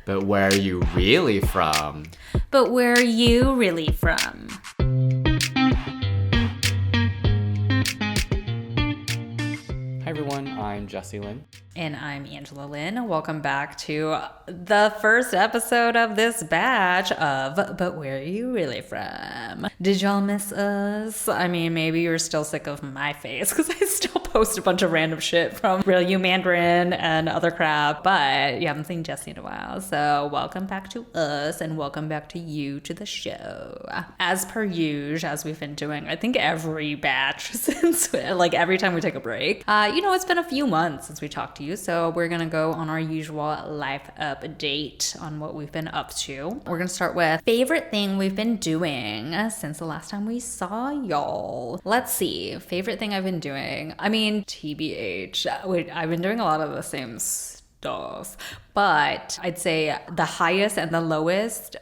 But where are you really from? But where are you really from? Hi everyone, I'm Jesse Lynn. And I'm Angela Lynn. Welcome back to the first episode of this batch of But Where Are You Really From? Did y'all miss us? I mean, maybe you're still sick of my face because I still post a bunch of random shit from Real You Mandarin and other crap, but you haven't seen Jesse in a while. So welcome back to us and welcome back to you to the show. As per usual, as we've been doing, I think every batch since, like every time we take a break. It's been a few months since we talked to you. So we're going to go on our usual life update on what we've been up to. We're going to start with favorite thing we've been doing since the last time we saw y'all. Let's see. Favorite thing I've been doing. I mean, TBH. I've been doing a lot of the same stuff, but I'd say the highest and the lowest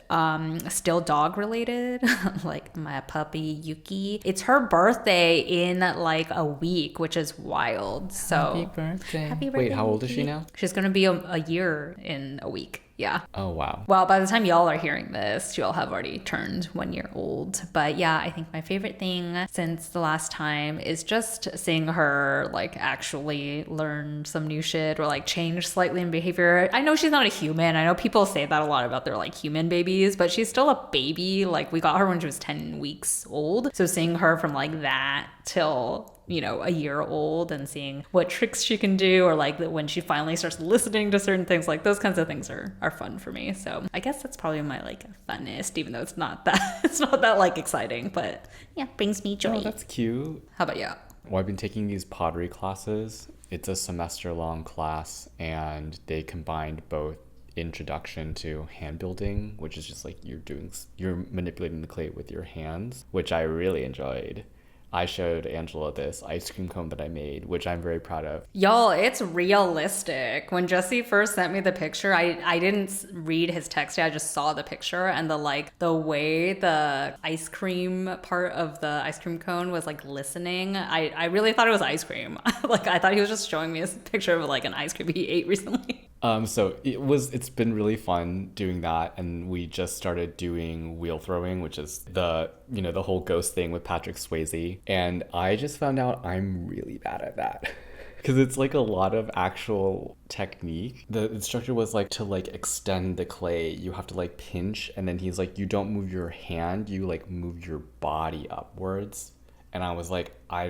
still dog related. Like my puppy Yuki, it's her birthday in like a week, which is wild. So happy birthday. Wait, how old is she now? She's gonna be a year in a week. Yeah. Oh, wow. Well, by the time y'all are hearing this, she'll have already turned 1 year old. But yeah, I think my favorite thing since the last time is just seeing her like actually learn some new shit or like change slightly in behavior. I know she's not a human. I know people say that a lot about their like human babies, but she's still a baby. Like we got her when she was 10 weeks old. So seeing her from like that till a year old and seeing what tricks she can do, or like when she finally starts listening to certain things, like those kinds of things are fun for me. So I guess that's probably my like funnest, even though it's not that like exciting, but yeah, brings me joy. Oh, that's cute. How about you? Well, I've been taking these pottery classes. It's a semester-long class, and they combined both introduction to hand building, which is just like you're manipulating the clay with your hands, which I really enjoyed. I showed Angela this ice cream cone that I made, which I'm very proud of. Y'all, it's realistic. When Jesse first sent me the picture, I didn't read his text yet. I just saw the picture, and the way the ice cream part of the ice cream cone was like glistening. I really thought it was ice cream. Like I thought he was just showing me a picture of like an ice cream he ate recently. So it's been really fun doing that, and we just started doing wheel throwing, which is the whole ghost thing with Patrick Swayze, and I just found out I'm really bad at that. Because it's like a lot of actual technique. The instructor was like to like extend the clay, you have to like pinch, and then he's like, you don't move your hand, you like move your body upwards. And I was like, how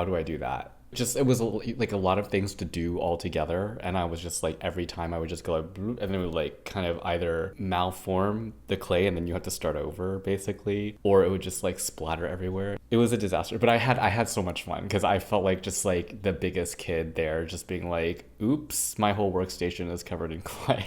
do I do that? It was like a lot of things to do all together, and I was just like, every time I would just go like, and then it would like kind of either malform the clay and then you have to start over basically, or it would just like splatter everywhere. It was a disaster, but I had so much fun because I felt like just like the biggest kid there, just being like, oops, my whole workstation is covered in clay.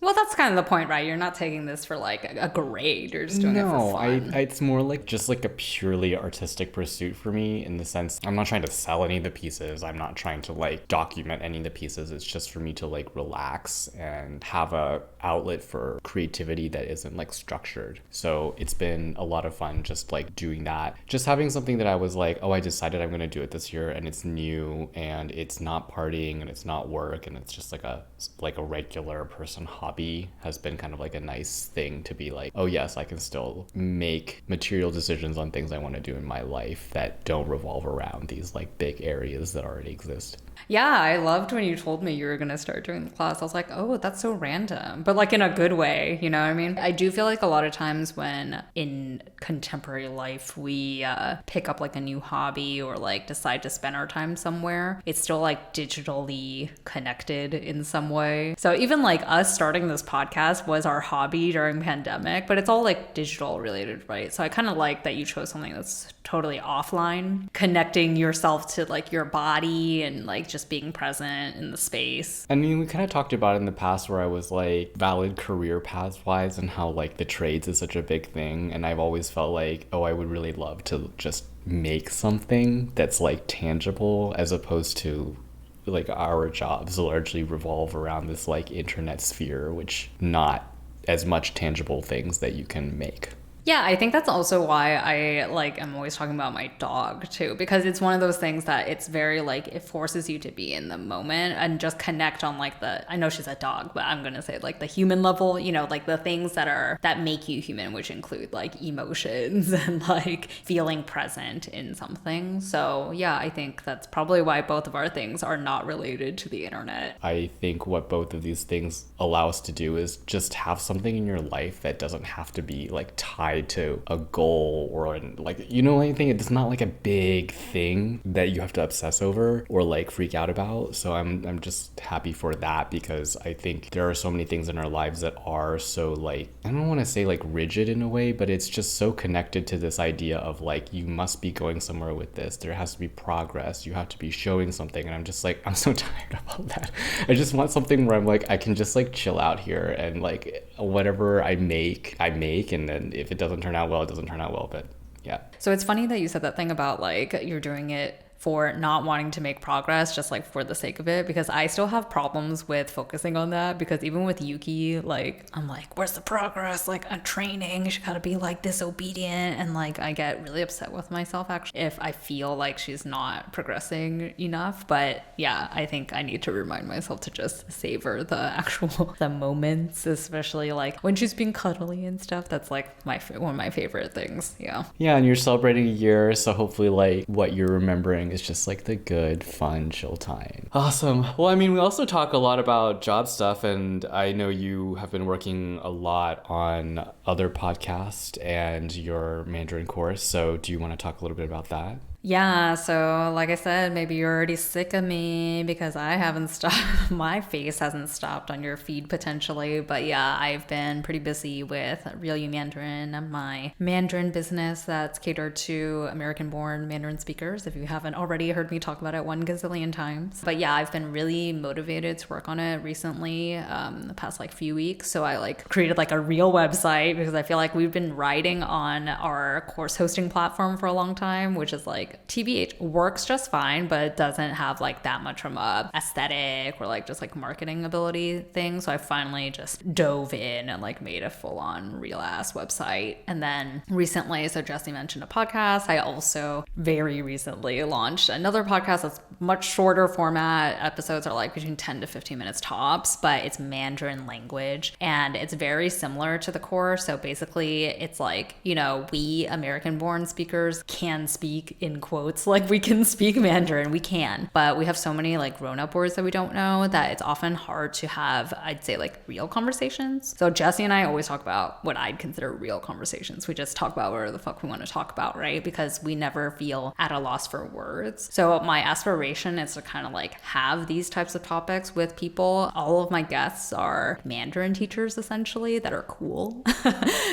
Well, that's kind of the point, right? You're not taking this for like a grade. You're just doing it for fun. No, it's more like just like a purely artistic pursuit for me, in the sense I'm not trying to sell any of the pieces. I'm not trying to like document any of the pieces. It's just for me to like relax and have a outlet for creativity that isn't like structured. So it's been a lot of fun just like doing that. Just having something that I was like, oh, I decided I'm going to do it this year, and it's new, and it's not partying, and it's not work, and it's just like a regular person hobby, has been kind of like a nice thing to be like, oh yes, I can still make material decisions on things I want to do in my life that don't revolve around these like big areas that already exist. Yeah, I loved when you told me you were going to start doing the class. I was like, oh, that's so random, but like in a good way, you know what I mean? I do feel like a lot of times when in contemporary life we pick up like a new hobby or like decide to spend our time somewhere, it's still like digitally connected in some way. So even like us starting this podcast was our hobby during pandemic, but it's all like digital related, right? So I kind of like that you chose something that's totally offline, connecting yourself to like your body and like just being present in the space. I mean, we kind of talked about it in the past where I was like valid career paths wise and how like the trades is such a big thing. And I've always felt like, oh, I would really love to just make something that's like tangible, as opposed to like our jobs largely revolve around this like internet sphere, which not as much tangible things that you can make. Yeah, I think that's also why I like am always talking about my dog too, because it's one of those things that it's very like it forces you to be in the moment and just connect on like I know she's a dog, but I'm gonna say like the human level, you know, like the things that make you human, which include like emotions and like feeling present in something. So yeah, I think that's probably why both of our things are not related to the internet. I think what both of these things allow us to do is just have something in your life that doesn't have to be like tied to a goal or like, you know, anything. It's not like a big thing that you have to obsess over or like freak out about. So I'm just happy for that, because I think there are so many things in our lives that are so like, I don't want to say like rigid in a way, but it's just so connected to this idea of like, you must be going somewhere with this. There has to be progress. You have to be showing something. And I'm just like, I'm so tired of all that. I just want something where I'm like, I can just like chill out here and like whatever I make. And then if it doesn't turn out well, it doesn't turn out well. But yeah. So it's funny that you said that thing about like you're doing it for not wanting to make progress just like for the sake of it, because I still have problems with focusing on that, because even with Yuki, like I'm like, where's the progress? Like I'm training, she gotta be like disobedient, and like I get really upset with myself actually if I feel like she's not progressing enough. But yeah, I think I need to remind myself to just savor the moments, especially like when she's being cuddly and stuff. That's like one of my favorite things. Yeah, and you're celebrating a year, so hopefully like what you're remembering is just like the good, fun, chill time. Awesome. Well, I mean, we also talk a lot about job stuff, and I know you have been working a lot on other podcasts and your Mandarin course. So do you want to talk a little bit about that? Yeah, so like I said, maybe you're already sick of me because I haven't stopped. My face hasn't stopped on your feed potentially. But yeah, I've been pretty busy with Real You Mandarin, my Mandarin business that's catered to American-born Mandarin speakers, if you haven't already heard me talk about it 1 gazillion times. But yeah, I've been really motivated to work on it recently, the past like few weeks. So I like created like a real website, because I feel like we've been riding on our course hosting platform for a long time, which is like TBH works just fine, but it doesn't have like that much from a aesthetic or like just like marketing ability thing. So I finally just dove in and like made a full-on real ass website. And then recently, so Jesse mentioned a podcast, I also very recently launched another podcast that's much shorter format. Episodes are like between 10 to 15 minutes tops, but it's Mandarin language and it's very similar to the course. So basically it's like, you know, we American-born speakers can speak in quotes, like we can speak Mandarin, we can, but we have so many like grown-up words that we don't know that it's often hard to have, I'd say, like real conversations. So Jesse and I always talk about what I'd consider real conversations. We just talk about whatever the fuck we want to talk about, right? Because we never feel at a loss for words. So my aspiration is to kind of like have these types of topics with people. All of my guests are Mandarin teachers essentially that are cool.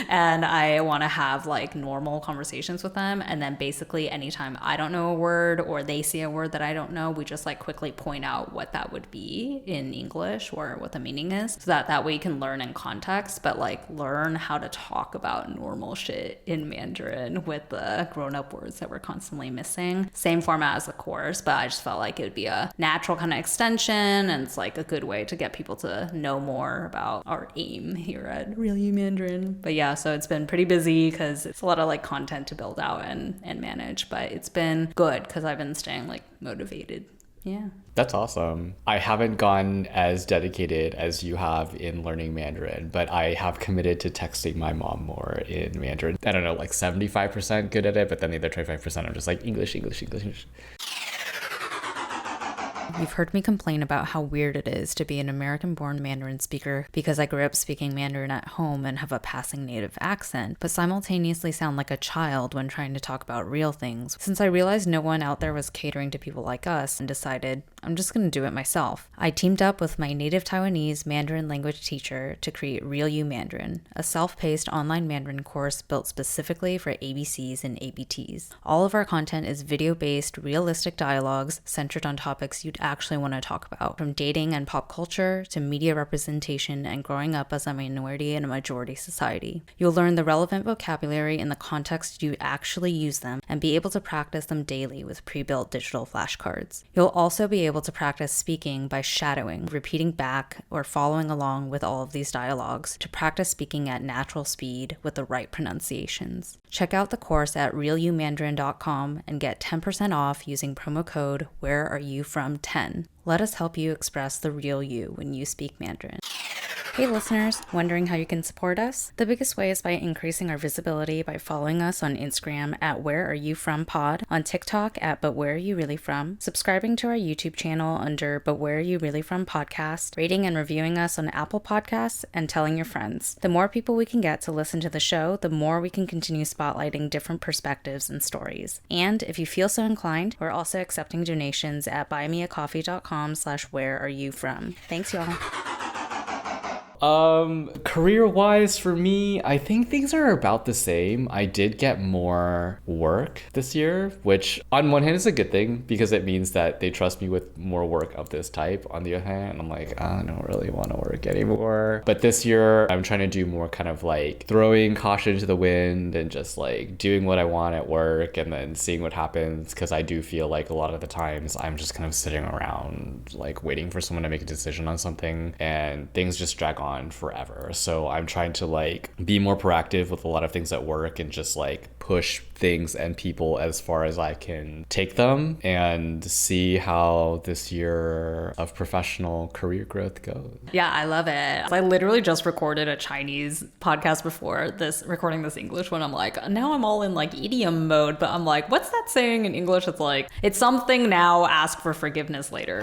And I want to have like normal conversations with them. And then basically anytime I don't know a word or they see a word that I don't know, we just like quickly point out what that would be in English or what the meaning is, so that way you can learn in context, but like learn how to talk about normal shit in Mandarin with the grown-up words that we're constantly missing. Same format as the course, but I just felt like it would be a natural kind of extension, and it's like a good way to get people to know more about our aim here at Real You Mandarin. But yeah, so it's been pretty busy because it's a lot of like content to build out and manage, but it's been good because I've been staying like motivated. Yeah. That's awesome. I haven't gone as dedicated as you have in learning Mandarin, but I have committed to texting my mom more in Mandarin. I don't know, like 75% good at it, but then the other 25% I'm just like English. You've heard me complain about how weird it is to be an American-born Mandarin speaker because I grew up speaking Mandarin at home and have a passing native accent, but simultaneously sound like a child when trying to talk about real things. Since I realized no one out there was catering to people like us and decided I'm just going to do it myself, I teamed up with my native Taiwanese Mandarin language teacher to create Real You Mandarin, a self-paced online Mandarin course built specifically for ABCs and ABTs. All of our content is video-based, realistic dialogues centered on topics you'd actually want to talk about, from dating and pop culture to media representation and growing up as a minority in a majority society. You'll learn the relevant vocabulary in the context you actually use them and be able to practice them daily with pre-built digital flashcards. You'll also be able to practice speaking by shadowing, repeating back, or following along with all of these dialogues to practice speaking at natural speed with the right pronunciations. Check out the course at realumandarin.com and get 10% off using promo code WhereAreYouFrom10. Let us help you express the real you when you speak Mandarin. Hey listeners, wondering how you can support us? The biggest way is by increasing our visibility by following us on Instagram at WhereAreYouFromPod, on TikTok at But Where Are You Really From, subscribing to our YouTube channel under But Where Are You Really From Podcast, rating and reviewing us on Apple Podcasts, and telling your friends. The more people we can get to listen to the show, the more we can continue spotlighting different perspectives and stories. And if you feel so inclined, we're also accepting donations at buymeacoffee.com/whereareyouFrom. Thanks y'all. Career-wise for me, I think things are about the same. I did get more work this year, which on one hand is a good thing because it means that they trust me with more work of this type. On the other hand, I'm like, I don't really want to work anymore. But this year, I'm trying to do more kind of like throwing caution to the wind and just like doing what I want at work and then seeing what happens, because I do feel like a lot of the times I'm just kind of sitting around like waiting for someone to make a decision on something and things just drag on forever. So I'm trying to like be more proactive with a lot of things at work and just like push things and people as far as I can take them and see how this year of professional career growth goes. Yeah, I love it. I literally just recorded a Chinese podcast before recording this English one. I'm like, now I'm all in like idiom mode, but I'm like, what's that saying in English? It's like, it's something now, ask for forgiveness later.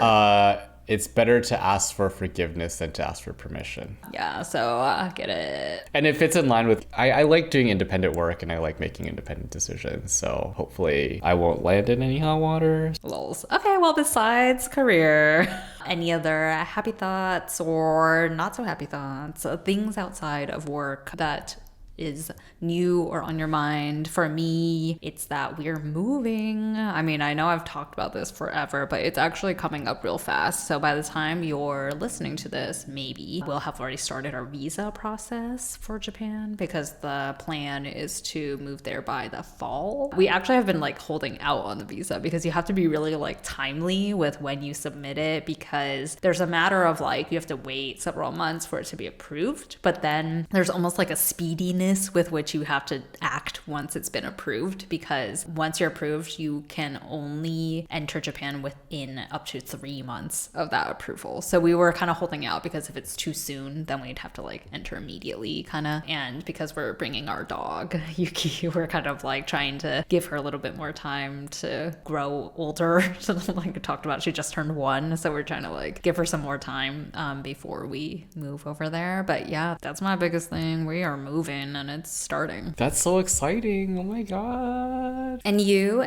It's better to ask for forgiveness than to ask for permission. Yeah, so I get it. And it fits in line with, I like doing independent work and I like making independent decisions. So hopefully I won't land in any hot water. Lols. Okay, well, besides career, any other happy thoughts or not so happy thoughts, things outside of work that is new or on your mind? For me, it's that we're moving. I mean, I know I've talked about this forever, but it's actually coming up real fast. So by the time you're listening to this, maybe we'll have already started our visa process for Japan, because the plan is to move there by the fall. We actually have been like holding out on the visa because you have to be really like timely with when you submit it, because there's a matter of like you have to wait several months for it to be approved, but then there's almost like a speediness with which you have to act once it's been approved, because once you're approved, you can only enter Japan within up to 3 months of that approval. So we were kind of holding out because if it's too soon, then we'd have to like enter immediately kind of. And because we're bringing our dog, Yuki, we're kind of like trying to give her a little bit more time to grow older. So like we talked about, she just turned 1. So we're trying to like give her some more time before we move over there. But yeah, that's my biggest thing. We are moving and it's starting. That's so exciting. Oh my god. And you,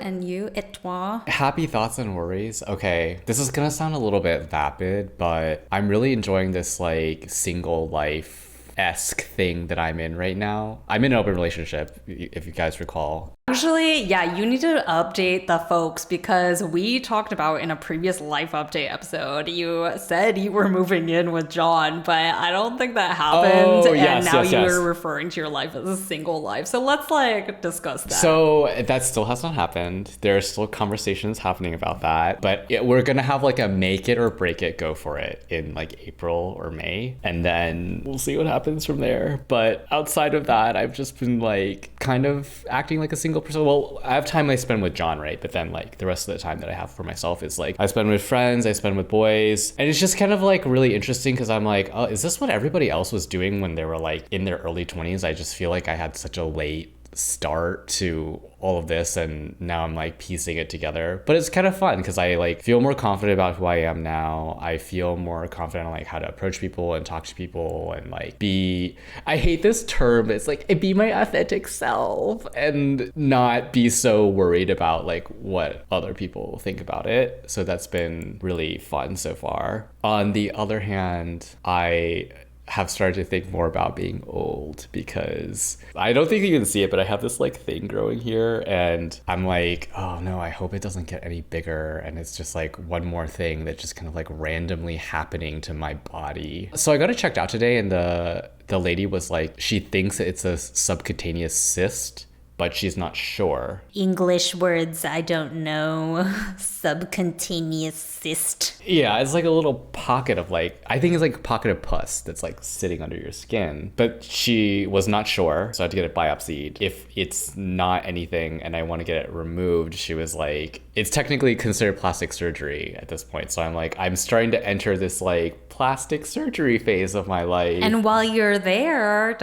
et toi? Happy thoughts and worries. Okay, this is gonna sound a little bit vapid, but I'm really enjoying this like single life-esque thing that I'm in right now. I'm in an open relationship, if you guys recall. Actually, yeah, you need to update the folks, because we talked about in a previous life update episode, you said you were moving in with John, but I don't think that happened. And now you were referring to your life as a single life. So let's like discuss that. So that still has not happened. There are still conversations happening about that, but we're going to have like a make it or break it, go for it in like April or May. And then we'll see what happens from there. But outside of that, I've just been like kind of acting like a single person. Well, I have time I spend with John, right? But then like the rest of the time that I have for myself is like I spend with friends, I spend with boys. And it's just kind of like really interesting because I'm like, oh, is this what everybody else was doing when they were like in their early 20s? I just feel like I had such a late start to all of this, and now I'm like piecing it together. But it's kind of fun because I like feel more confident about who I am now. I feel more confident on like how to approach people and talk to people and like be, I hate this term, it's like be my authentic self and not be so worried about like what other people think about it. So that's been really fun so far. On the other hand, I have started to think more about being old, because I don't think you can see it, but I have this like thing growing here, and I'm like, oh no, I hope it doesn't get any bigger, and it's just like one more thing that just kind of like randomly happening to my body. So I got it checked out today, and the lady was like, she thinks it's a subcutaneous cyst, but she's not sure. English words I don't know. Subcutaneous cyst. Yeah, it's like a little pocket of like, I think it's like a pocket of pus that's like sitting under your skin. But she was not sure, so I had to get it biopsied. If it's not anything and I want to get it removed, she was like, it's technically considered plastic surgery at this point. So I'm like, I'm starting to enter this like plastic surgery phase of my life. And while you're there, ...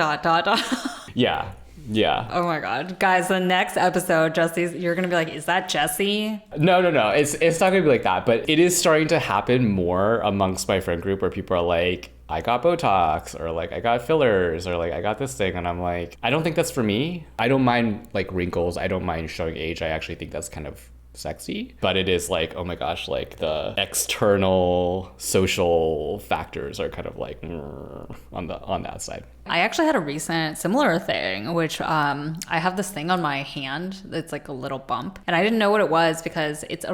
Yeah. Yeah. Oh my God. Guys, the next episode, Jesse's, you're going to be like, is that Jesse? No. It's not going to be like that, but it is starting to happen more amongst my friend group where people are like, I got Botox, or like I got fillers, or like I got this thing. And I'm like, I don't think that's for me. I don't mind like wrinkles. I don't mind showing age. I actually think that's kind of sexy, but it is like, oh my gosh, like the external social factors are kind of like on that side. I actually had a recent similar thing, which I have this thing on my hand that's like a little bump, and I didn't know what it was because it's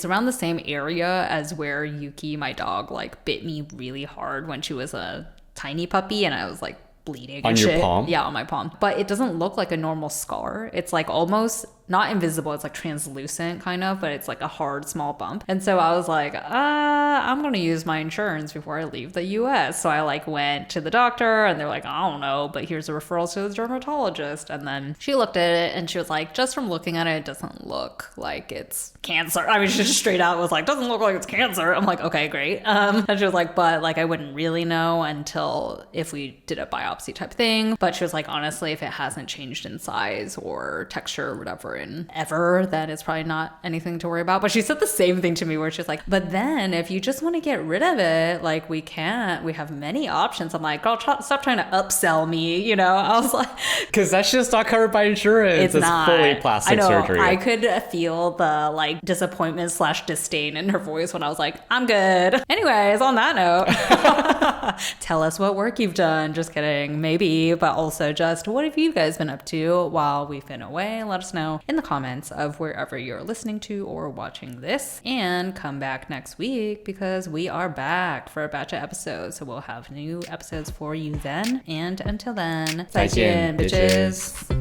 around the same area as where Yuki, my dog, like bit me really hard when she was a tiny puppy, and I was like bleeding on and your shit. palm? Yeah, on my palm. But it doesn't look like a normal scar. It's like almost not invisible. It's like translucent kind of, but it's like a hard, small bump. And so I was like, I'm going to use my insurance before I leave the US. So I like went to the doctor, and they're like, I don't know, but here's a referral to the dermatologist. And then she looked at it and she was like, just from looking at it, it doesn't look like it's cancer. I mean, she just straight out was like, doesn't look like it's cancer. I'm like, okay, great. And she was like, but like, I wouldn't really know until if we did a biopsy type thing. But she was like, honestly, if it hasn't changed in size or texture or whatever in ever, then it's probably not anything to worry about. But she said the same thing to me, where she's like, but then if you just want to get rid of it, like we have many options. I'm like, girl, stop trying to upsell me, you know? I was like, because that's just not covered by insurance. It's not fully plastic surgery. I could feel the like disappointment / disdain in her voice when I was like, I'm good. Anyways, on that note, tell us what work you've done. Just kidding, maybe, but also just what have you guys been up to while we've been away? Let us know in the comments of wherever you're listening to or watching this, and come back next week because we are back for a batch of episodes. So we'll have new episodes for you then. And until then, 再见, bitches.